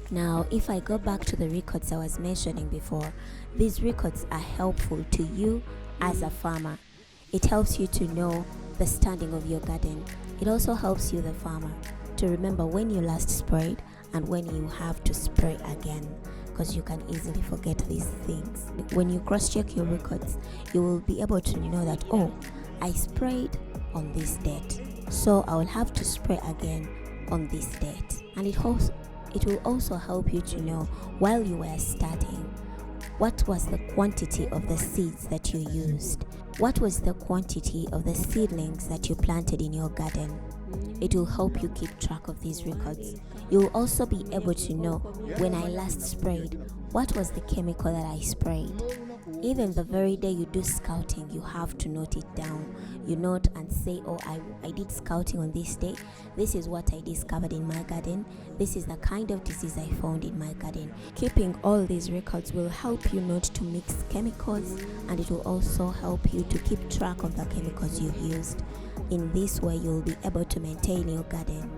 Now, if I go back to the records I was mentioning before, these records are helpful to you as a farmer. It helps you to know the standing of your garden. It also helps you, the farmer, to remember when you last sprayed and when you have to spray again, because you can easily forget these things. When you cross-check your records, you will be able to know that, oh, I sprayed on this date, so I will have to spray again on this date. And it will also help you to know, while you were starting, what was the quantity of the seeds that you used? What was the quantity of the seedlings that you planted in your garden? It will help you keep track of these records. You will also be able to know, when I last sprayed, what was the chemical that I sprayed. Even the very day you do scouting, you have to note it down. You note and say, oh, I did scouting on this day. This is what I discovered in my garden. This is the kind of disease I found in my garden. Keeping all these records will help you not to mix chemicals, and it will also help you to keep track of the chemicals you've used. In this way, you'll be able to maintain your garden.